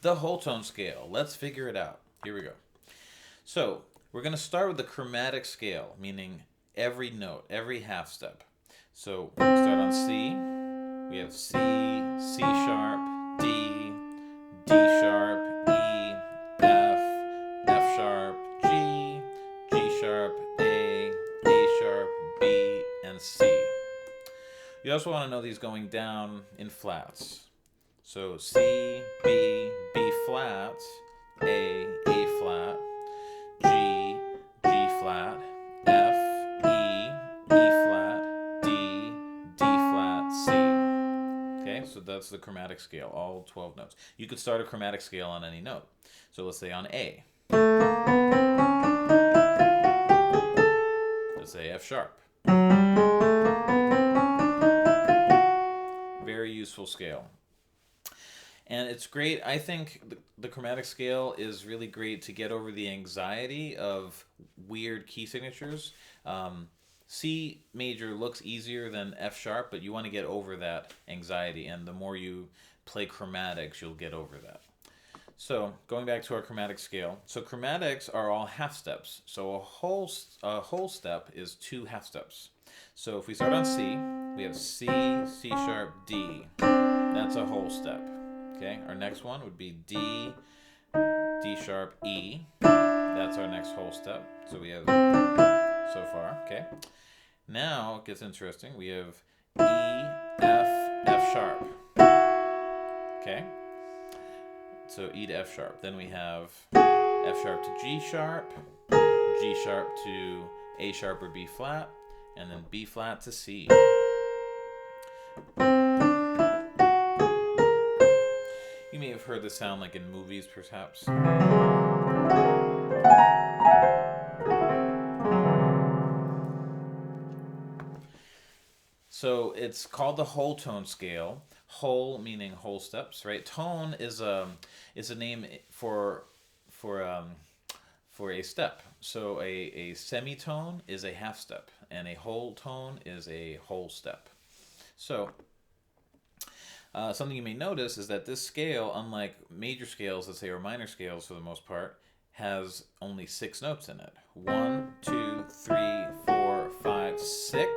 The whole tone scale. Let's figure it out. Here we go. So we're going to start with the chromatic scale, meaning every note, every half step. So we start on C. We have C, C sharp, D, D sharp, E, F, F sharp, G, G sharp, A sharp, B, and C. You also want to know these going down in flats. So C, B, B flat, A flat, G, G flat, F, E flat, D flat, C. Okay, so that's the chromatic scale, all 12 notes. You could start a chromatic scale on any note. So let's say on A. Let's say F sharp. Very useful scale. And it's great. I think the chromatic scale is really great to get over the anxiety of weird key signatures. C major looks easier than F sharp, but you want to get over that anxiety. And the more you play chromatics, you'll get over that. So going back to our chromatic scale. So chromatics are all half steps. So a whole step is 2 half steps. So if we start on C, we have C, C sharp, D. That's a whole step. Okay, our next one would be D, D sharp, E. That's our next whole step. So we have so far, okay. Now it gets interesting. We have E, F, F sharp. Okay, so E to F sharp. Then we have F sharp to G sharp to A sharp or B flat, and then B flat to C. You may have heard this sound like in movies, perhaps. So it's called the whole tone scale. Whole meaning whole steps, right? Tone is a name for a step. So a semitone is a half step, and a whole tone is a whole step. So something you may notice is that this scale, unlike major scales, let's say, or minor scales for the most part, has only 6 notes in it. 1, 2, 3, 4, 5, 6,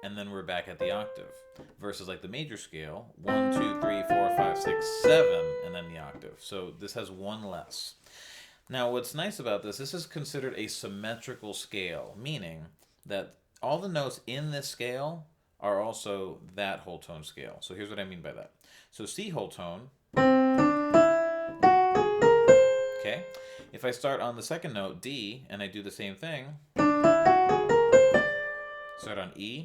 and then we're back at the octave. Versus like the major scale, 1, 2, 3, 4, 5, 6, 7, and then the octave. So this has 1 less. Now what's nice about this is considered a symmetrical scale, meaning that all the notes in this scale are also that whole tone scale. So here's what I mean by that. So C whole tone. Okay. If I start on the second note, D, and I do the same thing, start on E,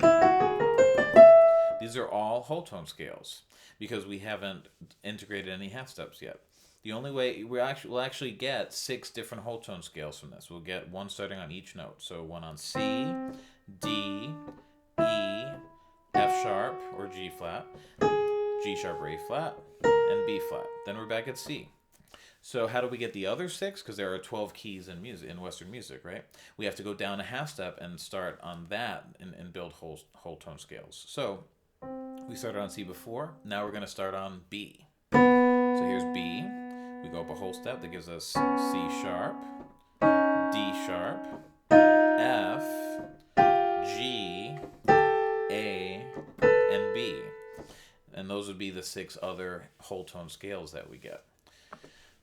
these are all whole tone scales because we haven't integrated any half steps yet. The only way we'll actually get 6 different whole tone scales from this. We'll get one starting on each note. So one on C, D, E, F sharp or G flat, G sharp or A flat, and B flat. Then we're back at C. So how do we get the other 6? Because there are 12 keys in music, in Western music, right? We have to go down a half step and start on that and build whole tone scales. So we started on C before. Now we're going to start on B. So here's B. We go up a whole step. That gives us C sharp, D sharp, F, G, A, and B. And those would be the 6 other whole tone scales that we get.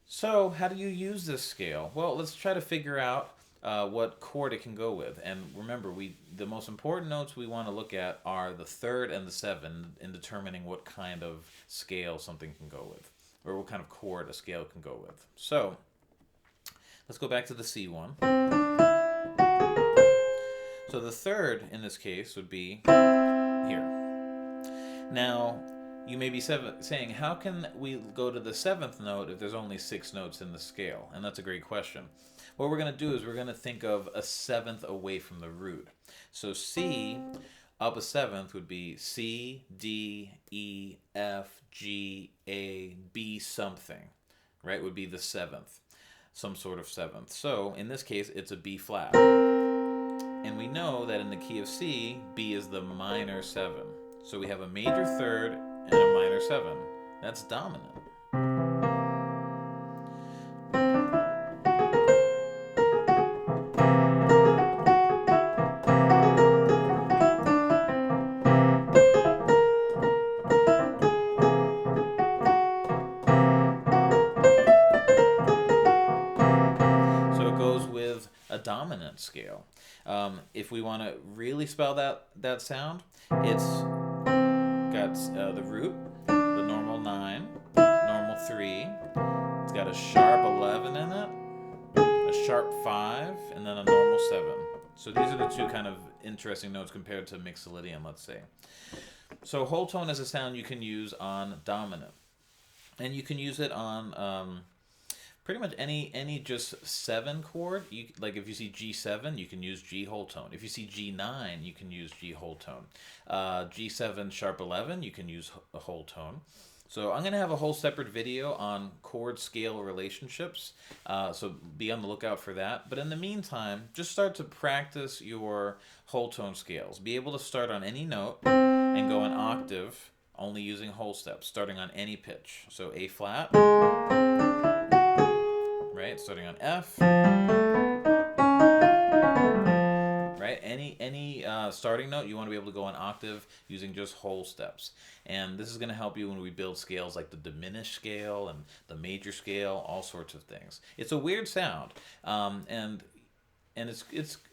So how do you use this scale? Well, let's try to figure out what chord it can go with. And remember, the most important notes we want to look at are the 3rd and the 7th in determining what kind of scale something can go with, or what kind of chord a scale can go with. So let's go back to the C one. So the 3rd in this case would be here. Now, you may be saying, how can we go to the 7th note if there's only 6 notes in the scale? And that's a great question. What we're going to do is we're going to think of a 7th away from the root. So C up a 7th would be C, D, E, F, G, A, B something, right? Would be the 7th, some sort of 7th. So in this case, it's a B flat. And we know that in the key of C, B is the minor 7. So we have a major 3rd and a minor 7. That's dominant. dominant scale. If we want to really spell that sound, it's got the root, the normal 9, normal 3. It's got a sharp 11 in it, a sharp 5, and then a normal 7. So these are the two kind of interesting notes compared to mixolydian, let's say. So whole tone is a sound you can use on dominant. And you can use it on pretty much any just 7 chord. Like if you see G7, you can use G whole tone. If you see G9, you can use G whole tone. G7 sharp 11, you can use a whole tone. So I'm going to have a whole separate video on chord scale relationships, so be on the lookout for that. But in the meantime, just start to practice your whole tone scales. Be able to start on any note and go an octave only using whole steps, starting on any pitch. So A flat, right? Starting on F, right? Any starting note, you want to be able to go an octave using just whole steps. And this is going to help you when we build scales like the diminished scale and the major scale, all sorts of things. It's a weird sound, and it's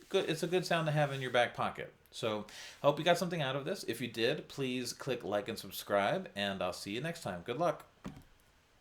good. It's a good sound to have in your back pocket. So hope you got something out of this. If you did, please click like and subscribe, and I'll see you next time. Good luck.